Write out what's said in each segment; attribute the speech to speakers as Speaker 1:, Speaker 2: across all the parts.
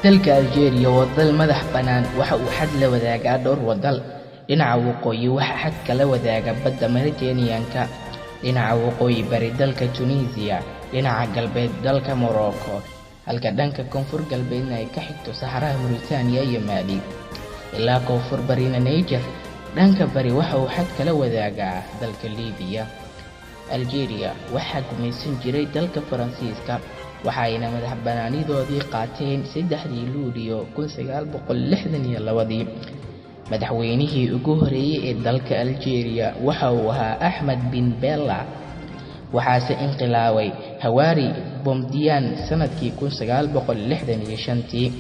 Speaker 1: dalka Algeria waa dal madax bannaan waxa uu xad la wadaagaa dhowr wadal. dhinaca waqooyi waxa xad kala wadaaga badda Mediterranean-ka, dhinaca waqooyi bari dalka Tunisia, dhinaca galbeed dalka Morocco, halka dhanka koonfur galbeedna ay ka xigto Saxaraha Mauritania iyo Mali, ilaa koonfur barina Niger. dhanka bari waxa uu xad kala wadaagaa dalka Liibiya. Algeria waxa gumaysan jiray dalka Faransiiska, waxayna madax bannaanidoodii qaateen 3 Luulyo 1962. madaxweynihii ugu horeeyay ee dalka Algeria waxa uu ahaa Ahmed bin Bella, waxaase inqilaabay Hawari Boumediene sanadkii 1965.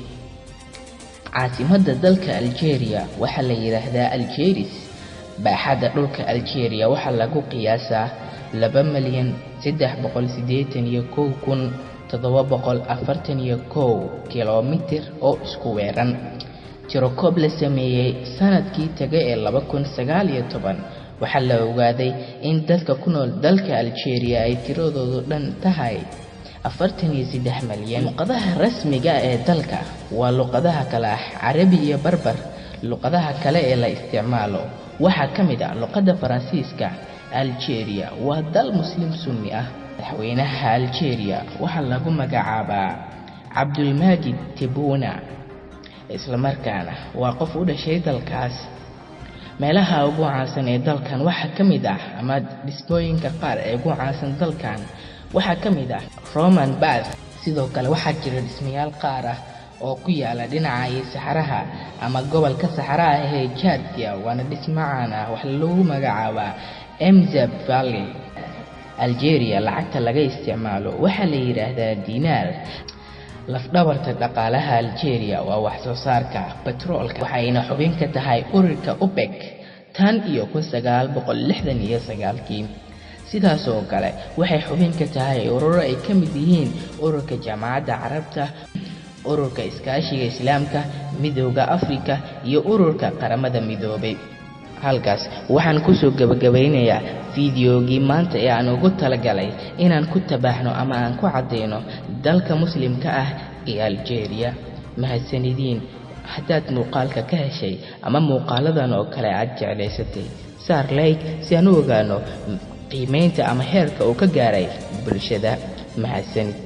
Speaker 1: caasimadda dalka Algeria waxa la yiraahdaa Algiers. baaxadda dhulka Algeria waxa lagu qiyaasaa 2,381,741 kiiloomitir oo isku weeran. tirokoob la sameeyay sanadkii tagay ee 2019 waxaa la ogaaday in dadka ku nool dalka Algeria ay tiradoodu dhan tahay 43 milyan. luqadaha rasmiga ee dalka waa luqadaha kale ah Carabi iyo Barbar. luqadaha kale ee la isticmaalo waxaa ka mid ah luqadda Faransiiska. Algeria waa dal muslim sunni ah. madaxweynaha Algeria waxaa lagu magacaabaa Abdelmadjid Tebboune, isla markaana waa qof u dhashay dalkaas. meelaha ugu caansan ee dalkan waxaa ka mid ah ama dhismooyinka qaar ee ugu caansan dalkan waxaa ka mid ah Roman Bath. sidoo kale waxaa jira dhismayaal qaar ah oo ku yaala dhinaca Saxaraha ama gobolka Saxaraha ee Jardia, waana dhismo caan ah wax lagu magacaabaa Mzab Valley. Algeria lacagta laga isticmaalo waxaa la yiraahdaa diinaar. lafdhabarta dhaqaalaha Algeria waa wax soo saarka petroolka, waxayna xubin ka tahay ururka OPEC tan iyo 1969. sidaas oo kale waxay xubin ka tahay ururo ay ka mid yihiin ururka Jaamacadda Carabta, ururka Iskaashiga Islaamka, Midowga Afrika iyo ururka Qaramada Midoobay. halkaas waxaan ku soo gabagabeynayaa fiidiyoogii maanta ee aan ugu talagalay inaan ku tabaahno ama aan ku cadeyno dalka muslimka ah ee Algeria. mahadsanidin. haddaad muuqaalka ka heshay ama muuqaaladan oo kale aad jeclaysatay, saar like si aan u ogaano qiimeynta ama heerka uu ka gaaray bulshada. mahadsanid.